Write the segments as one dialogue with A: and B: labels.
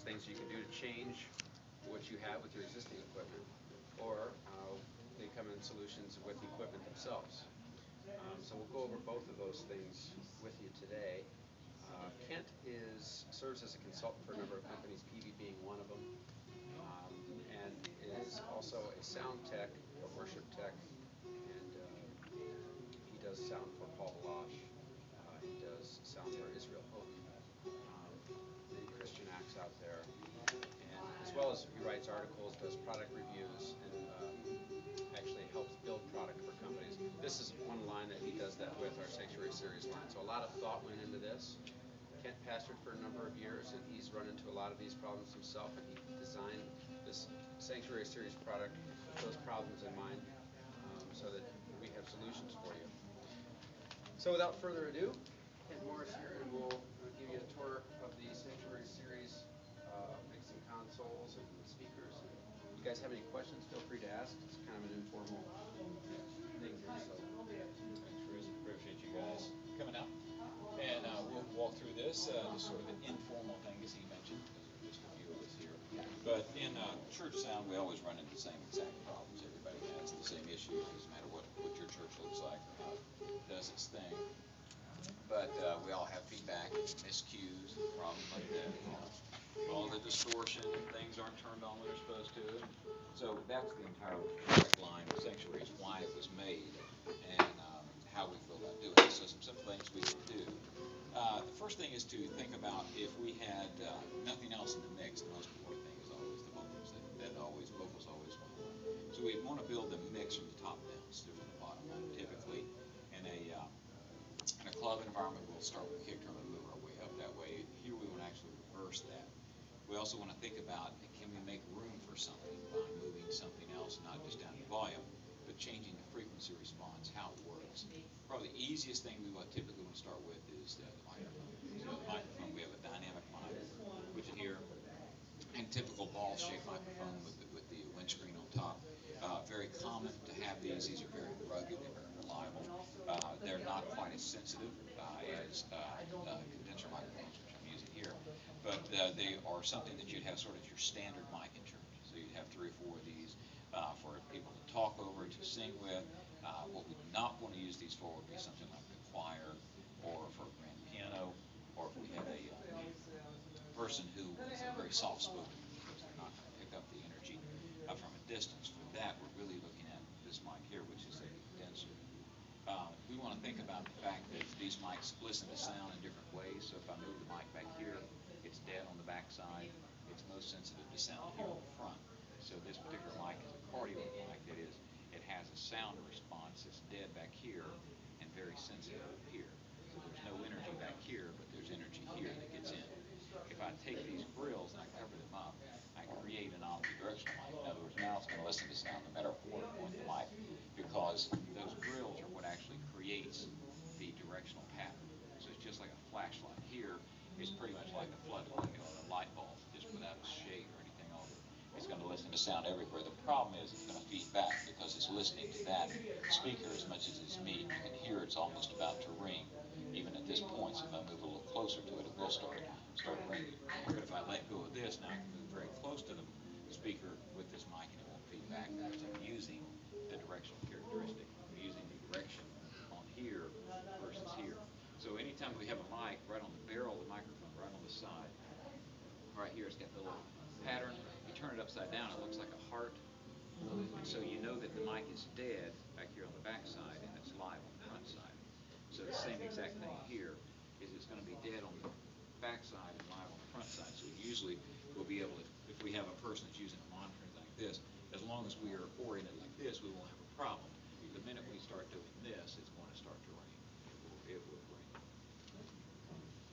A: things you can do to change what you have with your existing equipment, or they come in solutions with the equipment themselves. So we'll go over both of those things with you today. Kent serves as a consultant for a number of companies, Peavey being one of them, and is also a sound tech, a worship tech, and he does sound for Paul Baloche. He does sound for Israel Houghton, the Christian acts out there, and as well as he writes articles, does product reviews, and actually helps build product for companies. This is one line that he does that with, our Sanctuary Series line. So a lot of thought went into this. Kent pastored for a number of years, and he's run into a lot of these problems himself, and he designed this Sanctuary Series product with those problems in mind, so that we have solutions for you. So without further ado, Kent Morris here, and we'll give you a tour of the Sanctuary Series mixing consoles and speakers. And if you guys have any questions, feel free to ask. It's kind of an informal thing here. So.
B: Thanks, Bruce. Appreciate you guys coming out. And we'll walk through this, just sort of an informal thing, as he mentioned, because there's just a few of us here. But in church sound, we always run into the same exact problems. Everybody has the same issues. It doesn't matter what your church looks like or how it does its thing. But we all have feedback, miscues, problems like that. All the distortion, things aren't turned on when they're supposed to. So that's the entire product line of Sanctuaries, why it was made, and how we feel about doing it. So some things we can do. The first thing is to think about if we had nothing else in the mix, the most important thing is always the vocals. Vocals always want to run. So we want to build the mix from the top down instead of from the bottom up. Typically, in a club environment, we'll start with kick drum and move our way up that way. Here we want to actually reverse that. We also want to think about, can we make room for something by moving something else, not just down in volume, but changing the frequency response, how it works. Probably the easiest thing we would typically want to start with is the microphone. So the microphone, we have a dynamic mic, which is here, and typical ball-shaped microphone with the windscreen on top. Very common to have these. These are very rugged and very reliable. They're not quite as sensitive as condenser microphones, which I'm using here, but they are something that you'd have sort of your standard mic in church. So you'd have 3 or 4 of these for people to talk over, to sing with. What we do not want to use these for would be something like the choir or for a grand piano, or if we had a person who was very soft-spoken, because they're not going to pick up the energy from a distance. For that, we're really looking at this mic here, which is a condenser. We want to think about the fact that these mics listen to sound in different ways. So if I move the mic back here, it's dead on the back side. It's most sensitive to sound here on the front. So this particular mic is a cardio mic. That is, it has a sound response that's dead back here and very sensitive up here. So there's no energy back here, but there's energy here that gets in. If I take these grills and I cover them up, I create an omnidirectional mic. In other words, now it's going to listen to sound no matter where I point the mic, because those grills are what actually creates the directional pattern. So it's just like a flashlight. Here is pretty much like a floodlight or a light bulb, just without a shade or anything over it. It's going to listen to sound everywhere. The problem is it's going to feed back because it's listening to that speaker as much as it's me. You can hear it's almost about to ring, even at this point. So if I move a little closer to it, it will start ringing. But if I let go of this, now I can move very close to the speaker with this mic and it won't feed back because I'm using the directional characteristic. I'm using the direction on here versus here. So anytime we have a mic right on the barrel of the microphone, right on the side, right here it's got the little pattern. You turn it upside down, it looks like a heart. So you know that the mic is dead back here on the back side and it's live on the front side. So the same exact thing here is it's going to be dead on the back side and live on the front side. So usually we'll be able to, if we have a person that's using a monitor like this, as long as we are oriented like this, we won't have a problem. The minute we start doing this, it's going to start to ring. It will ring.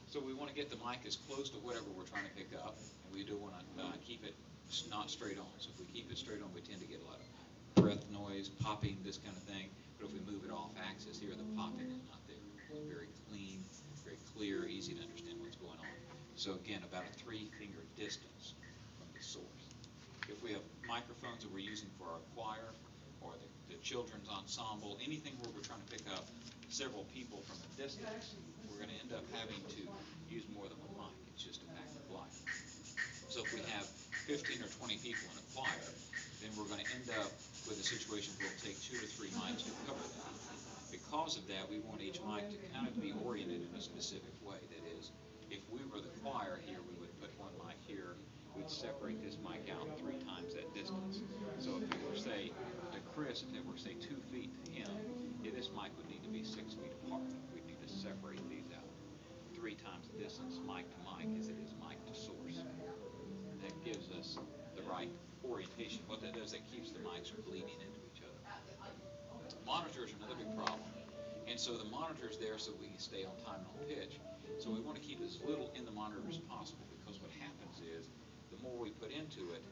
B: So we want to get the mic as close to whatever we're trying to pick up, and we do want to keep it not straight on. So if we keep it straight on, we tend to get a lot of breath noise, popping, this kind of thing. But if we move it off axis here, the popping is not there. It's very clean, very clear, easy to understand what's going on. So again, about a 3-finger distance from the source. If we have microphones that we're using for our choir or the children's ensemble, anything where we're trying to pick up several people from a distance, we're going to end up having to use more than one mic. It's just a fact of life. So 15 or 20 people in a choir, then we're going to end up with a situation where it'll take 2 to 3 mics to cover that. Because of that, we want each mic to kind of be oriented in a specific way. That is, if we were the choir here, we would put one mic here. We'd separate this mic out 3 times that distance. So if it were, say, to Chris, if it were, say, 2 feet to him, this mic would need to be 6 feet apart. We'd need to separate these out 3 times the distance, mic to mic, as it is mic to source. That gives us the right orientation. What that does, that keeps the mics from bleeding into each other. Monitors are another big problem. And so the monitor's there so we can stay on time and on pitch. So we want to keep as little in the monitor as possible, because what happens is the more we put into it,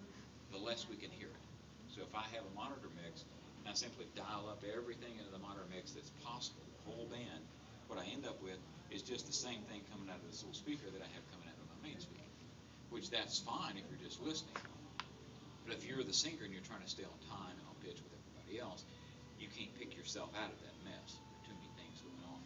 B: the less we can hear it. So if I have a monitor mix and I simply dial up everything into the monitor mix that's possible, the whole band, what I end up with is just the same thing coming out of this little speaker that I have coming out of my main speaker, which that's fine if you're just listening. But if you're the singer and you're trying to stay on time and on pitch with everybody else, you can't pick yourself out of that mess. There are too many things going on.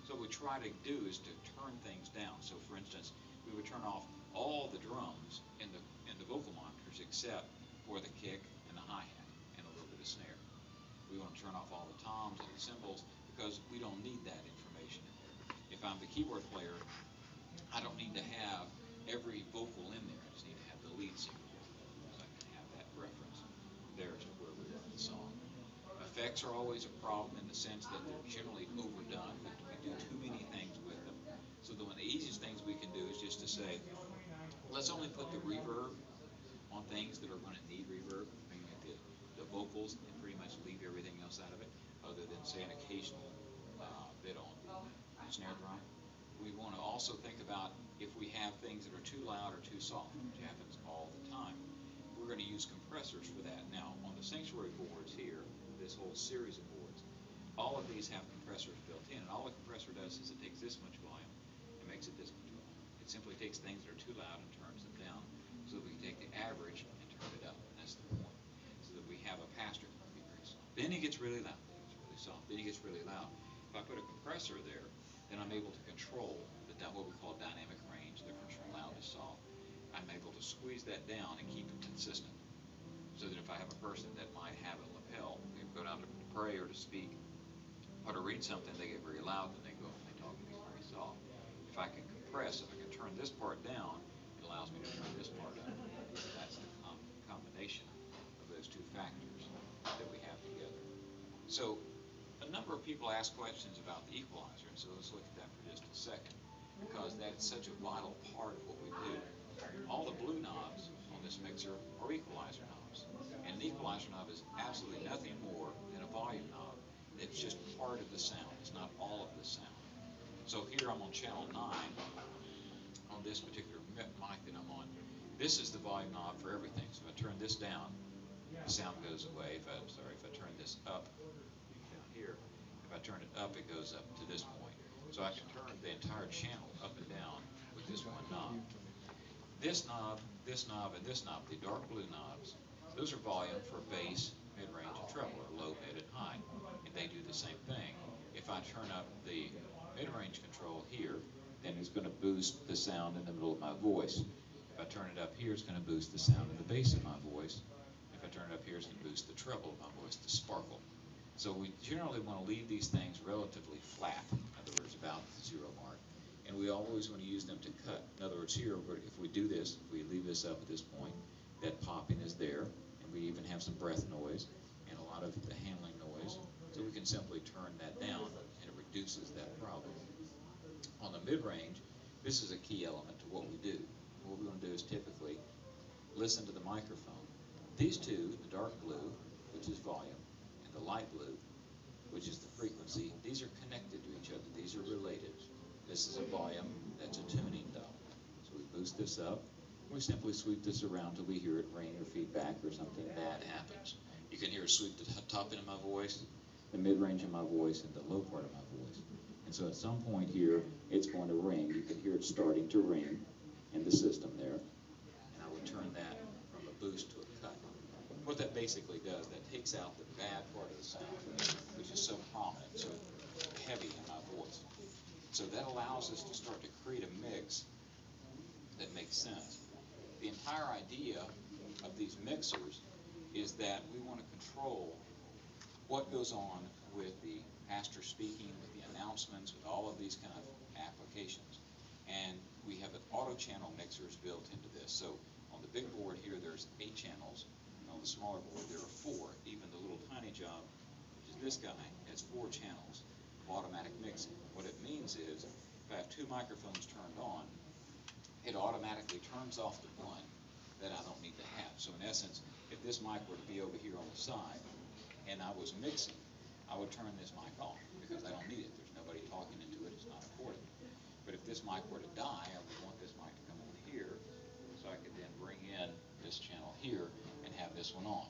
B: So what we try to do is to turn things down. So for instance, we would turn off all the drums in the vocal monitors except for the kick and the hi-hat and a little bit of snare. We want to turn off all the toms and the cymbals because we don't need that information in there. If I'm the keyboard player, I don't need to have every vocal in there. I just need to have the lead singer vocal, so I can have that reference there as to where we are in the song. Effects are always a problem in the sense that they're generally overdone. We do too many things with them. So one of the easiest things we can do is just to say, let's only put the reverb on things that are going to need reverb, meaning the vocals, and pretty much leave everything else out of it, other than, say, an occasional bit on the snare drum. We want to also think about if we have things that are too loud or too soft, which happens all the time. We're going to use compressors for that. Now, on the Sanctuary boards here, this whole series of boards, all of these have compressors built in, and all the compressor does is it takes this much volume and makes it this much volume. It simply takes things that are too loud and turns them down, so that we can take the average and turn it up, and that's the point. So that we have a pastor that can be very soft. Then he gets really loud, then he gets really soft, then he gets really loud. If I put a compressor there, then I'm able to control what we call dynamic range, difference from loud to soft. I'm able to squeeze that down and keep it consistent. So that if I have a person that might have a lapel, they go down to pray or to speak or to read something, they get very loud, then they go and they talk to me very soft. If I can compress, if I can turn this part down, it allows me to turn this part up. That's the combination of those two factors that we have together. So a number of people ask questions about the equalizer, and so let's look at that for just a second, because that's such a vital part of what we do. All the blue knobs on this mixer are equalizer knobs, and an equalizer knob is absolutely nothing more than a volume knob. It's just part of the sound. It's not all of the sound. So here I'm on channel 9 on this particular mic that I'm on. This is the volume knob for everything. So if I turn this down, the sound goes away. If I turn this up down here, if I turn it up, it goes up to this point. So I can turn the entire channel up and down with this one knob. This knob, and this knob, the dark blue knobs, those are volume for bass, mid-range, and treble, or low, mid, and high. And they do the same thing. If I turn up the mid-range control here, then it's going to boost the sound in the middle of my voice. If I turn it up here, it's going to boost the sound in the bass of my voice. If I turn it up here, it's going to boost the treble of my voice, the sparkle. So we generally want to leave these things relatively flat, in other words, about the 0 mark. And we always want to use them to cut. In other words, here, if we do this, if we leave this up at this point, that popping is there, and we even have some breath noise and a lot of the handling noise. So we can simply turn that down, and it reduces that problem. On the mid-range, this is a key element to what we do. What we're going to do is typically listen to the microphone. These two, the dark blue, which is volume, and the light blue, which is the frequency, these are connected to each other. These are related. This is a volume, that's a tuning dial. So we boost this up. We simply sweep this around till we hear it ring or feedback or something bad happens. You can hear it sweep the top end of my voice, the mid-range of my voice, and the low part of my voice. And so at some point here, it's going to ring. You can hear it starting to ring in the system there. And I would turn that from a boost to a cut. What that basically does, that takes out the bad part of the sound, which is so prominent, so heavy in my voice. So that allows us to start to create a mix that makes sense. The entire idea of these mixers is that we want to control what goes on with the pastor speaking, with the announcements, with all of these kind of applications. And we have auto channel mixers built into this. So on the big board here, there's 8 channels. And on the smaller board, there are 4. Even the little tiny job, which is this guy, has 4 channels of automatic mixing. What it means is, if I have 2 microphones turned on, it automatically turns off the one that I don't need to have. So in essence, if this mic were to be over here on the side, and I was mixing, I would turn this mic off because I don't need it. There's nobody talking into it. It's not important. But if this mic were to die, I would want this mic to come on here so I could then bring in this channel here and have this one on.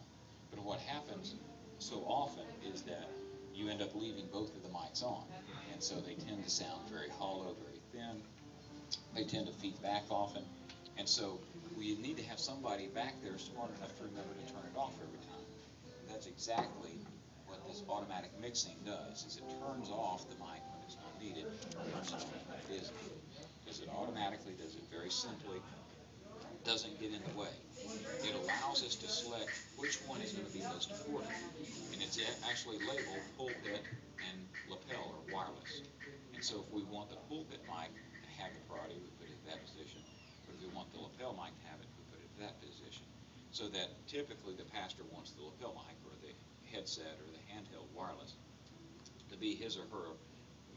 B: But what happens so often is that you end up leaving both of the mics on. And so they tend to sound very hollow, very thin. They tend to feed back often. And so we need to have somebody back there smart enough to remember to turn it off every time. And that's exactly what this automatic mixing does, is it turns off the mic when it's not needed, turns it on when it is needed. Does it automatically, does it very simply, doesn't get in the way. It allows us to select which one is going to be most important. And it's actually labeled pulpit and lapel or wireless. And so if we want the pulpit mic to have the priority, we put it in that position. But if we want the lapel mic to have it, we put it in that position. So that typically the pastor wants the lapel mic or the headset or the handheld wireless to be his or her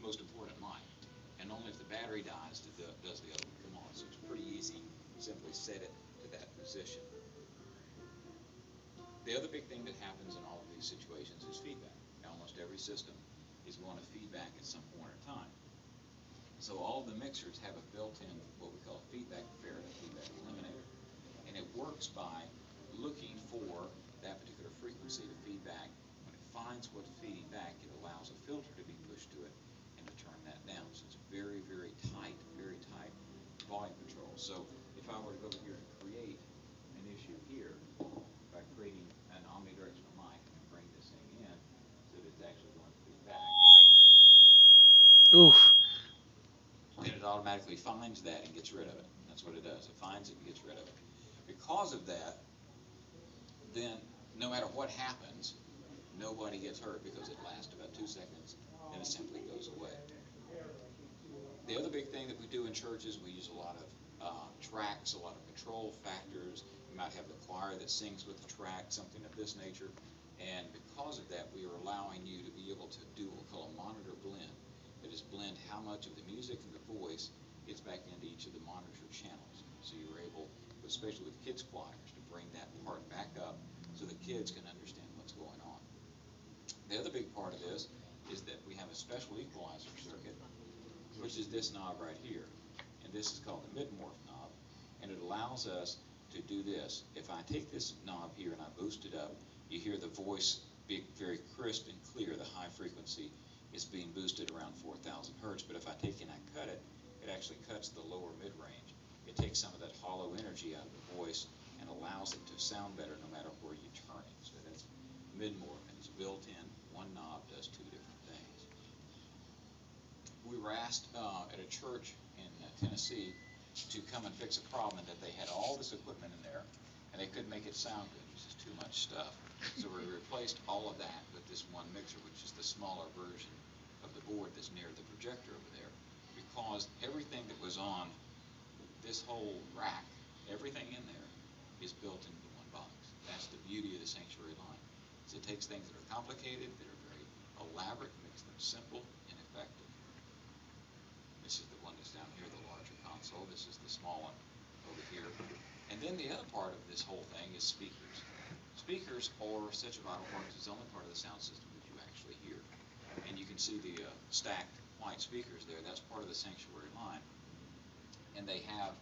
B: most important mic. And only if the battery dies does the other one come on. So it's pretty easy. Simply set it to that position. The other big thing that happens in all of these situations is feedback. Now, almost every system is going to feedback at some point in time. So all of the mixers have a built-in, what we call feedback ferret, a feedback eliminator. And it works by looking for that particular frequency of feedback. When it finds what's feeding back, it allows a filter to be pushed to it and to turn that down. So it's very, very tight volume control. So if I were to go over here and create an issue here by creating an omnidirectional mic and bring this thing in so that it's actually going to feedback.
C: Oof.
B: Then it automatically finds that and gets rid of it. That's what it does. It finds it and gets rid of it. Because of that, then no matter what happens, nobody gets hurt because it lasts about 2 seconds and it simply goes away. The other big thing that we do in churches, we use a lot of tracks, a lot of control factors. We might have the choir that sings with the track, something of this nature. And because of that, we are allowing you to be able to do what we call a monitor blend. That is, blend how much of the music and the voice gets back into each of the monitor channels. So you're able, especially with kids choirs, to bring that part back up so the kids can understand what's going on. The other big part of this is that we have a special equalizer circuit, which is this knob right here. And this is called the mid-morph knob. And it allows us to do this. If I take this knob here and I boost it up, you hear the voice be very crisp and clear. The high frequency is being boosted around 4,000 hertz. But if I take and I cut it, it actually cuts the lower mid-range. It takes some of that hollow energy out of the voice and allows it to sound better no matter where you turn it. So that's mid-morph, and it's built in. One knob does 2 different things. We were asked at a church in Tennessee to come and fix a problem that they had all this equipment in there and they couldn't make it sound good. It was just too much stuff. So we replaced all of that with this one mixer, which is the smaller version of the board that's near the projector over there, because everything that was on this whole rack, everything in there is built into one box. That's the beauty of the Sanctuary line. So it takes things that are complicated, that are very elaborate, makes them simple and effective. This is the one that's down here, the larger console. This is the small one over here. And then the other part of this whole thing is speakers. Speakers are such a vital part. It's the only part of the sound system that you actually hear. And you can see the stacked white speakers there. That's part of the Sanctuary line. And they have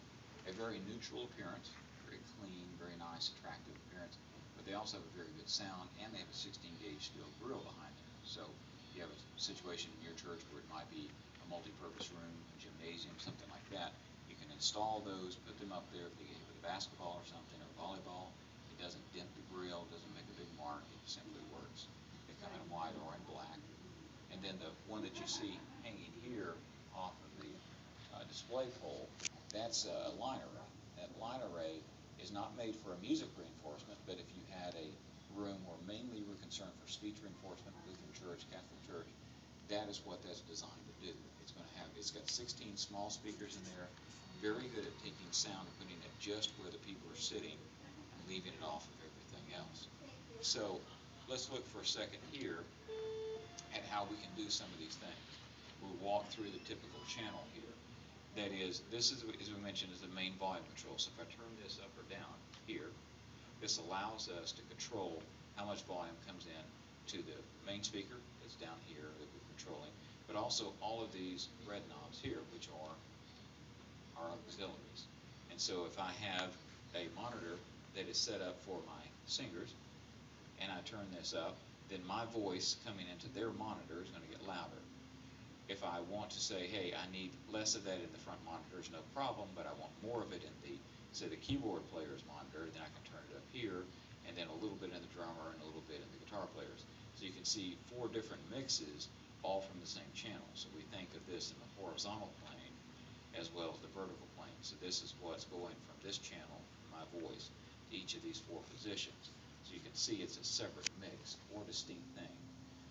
B: a very neutral appearance, very clean, very nice, attractive appearance. But they also have a very good sound, and they have a 16-gauge steel grill behind them. So you have a situation in your church where it might be a multi-purpose room, a gymnasium, something like that. You can install those, put them up there if you get hit with a basketball or something, or volleyball. It doesn't dent the grill, doesn't make a big mark, it simply works. They come in white or in black. And then the one that you see hanging here off of the display pole, that's a line array. That line array is not made for a music reinforcement, but if you had a room where mainly we're concerned for speech reinforcement, Lutheran Church, Catholic Church, that is what that's designed to do. It's got 16 small speakers in there, very good at taking sound and putting it just where the people are sitting and leaving it off of everything else. So let's look for a second here at how we can do some of these things. We'll walk through the typical channel here. That is, this is, as we mentioned, is the main volume control. So if I turn this up or down here, this allows us to control how much volume comes in to the main speaker that's down here that we're controlling, but also all of these red knobs here, which are our auxiliaries. And so if I have a monitor that is set up for my singers, and I turn this up, then my voice coming into their monitor is going to get louder. If I want to say, hey, I need less of that in the front monitors, no problem, but I want more of it in the, say, the keyboard player's monitor, then I can turn it up here, and then a little bit in the drummer and a little bit in the guitar players. So you can see 4 different mixes, all from the same channel. So we think of this in the horizontal plane as well as the vertical plane. So this is what's going from this channel, my voice, to each of these 4 positions. So you can see it's a separate mix or distinct thing.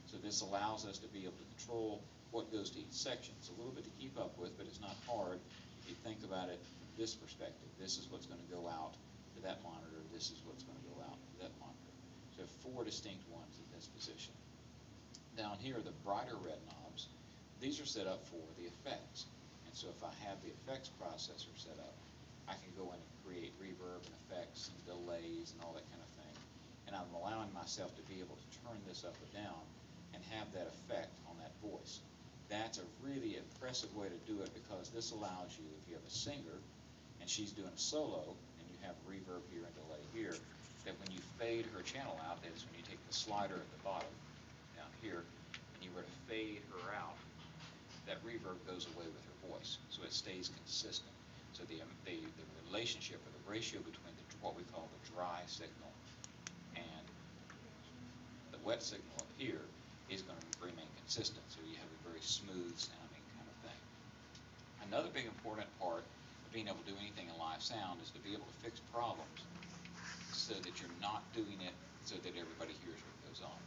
B: So this allows us to be able to control what goes to each section. It's a little bit to keep up with, but it's not hard if you think about it from this perspective. This is what's going to go out to that monitor. This is what's going to go out to that monitor. So 4 distinct ones in this position. Down here, the brighter red knobs, these are set up for the effects. And so if I have the effects processor set up, I can go in and create reverb and effects and delays and all that kind of thing. And I'm allowing myself to be able to turn this up or down and have that effect on that voice. That's a really impressive way to do it, because this allows you, if you have a singer and she's doing a solo and you have reverb here and delay here, that when you fade her channel out, that is when you take the slider at the bottom down here and you were to fade her out, that reverb goes away with her voice, so it stays consistent. So the relationship or the ratio between what we call the dry signal and the wet signal up here is going to remain consistent, so you have a very smooth sounding kind of thing. Another big important part of being able to do anything in live sound is to be able to fix problems so that you're not doing it so that everybody hears what goes on.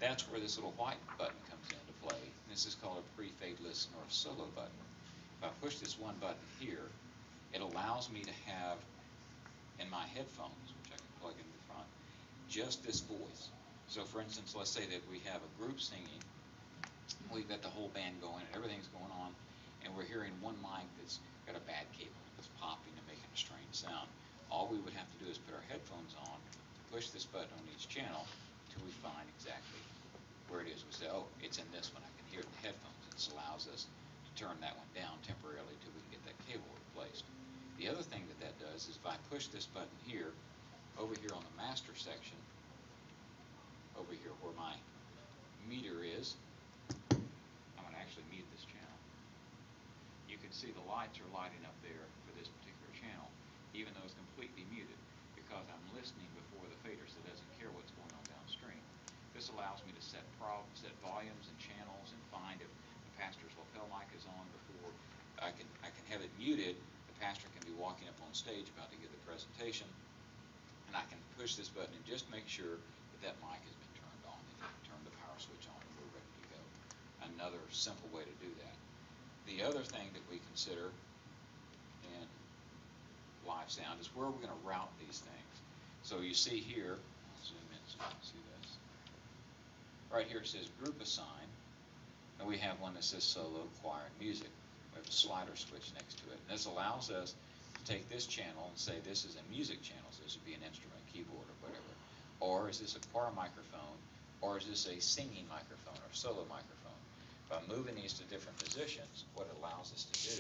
B: That's where this little white button comes into play. This is called a pre-fade listen or a solo button. If I push this one button here, it allows me to have in my headphones, which I can plug in the front, just this voice. So for instance, let's say that we have a group singing, we've got the whole band going and everything's going on, and we're hearing one mic that's got a bad cable that's popping and making a strange sound. All we would have to do is put our headphones on, push this button on each channel until we find exactly where it is. We say, oh, it's in this one, I can hear it in the headphones. This allows us to turn that one down temporarily until we can get that cable replaced. The other thing that that does is if I push this button here, over here on the master section, over here where my meter is, I'm going to actually mute this channel. You can see the lights are lighting up there for this particular channel, even though it's completely muted, because I'm listening before the fader, so it doesn't care what's going on downstream. This allows me to set volumes and channels and find if the pastor's lapel mic is on before I can have it muted. The pastor can be walking up on stage about to give the presentation, and I can push this button and just make sure that that mic has been turned on, and turn the power switch on, and we're ready to go. Another simple way to do that. The other thing that we consider in live sound is where we're going to route these things. So you see here, I'll zoom in so you can see this. Right here it says group assign, and we have one that says solo, choir, and music. We have a slider switch next to it. And this allows us to take this channel and say this is a music channel, so this would be an instrument, keyboard, or whatever. Or is this a choir microphone, or is this a singing microphone or solo microphone? By moving these to different positions, what it allows us to do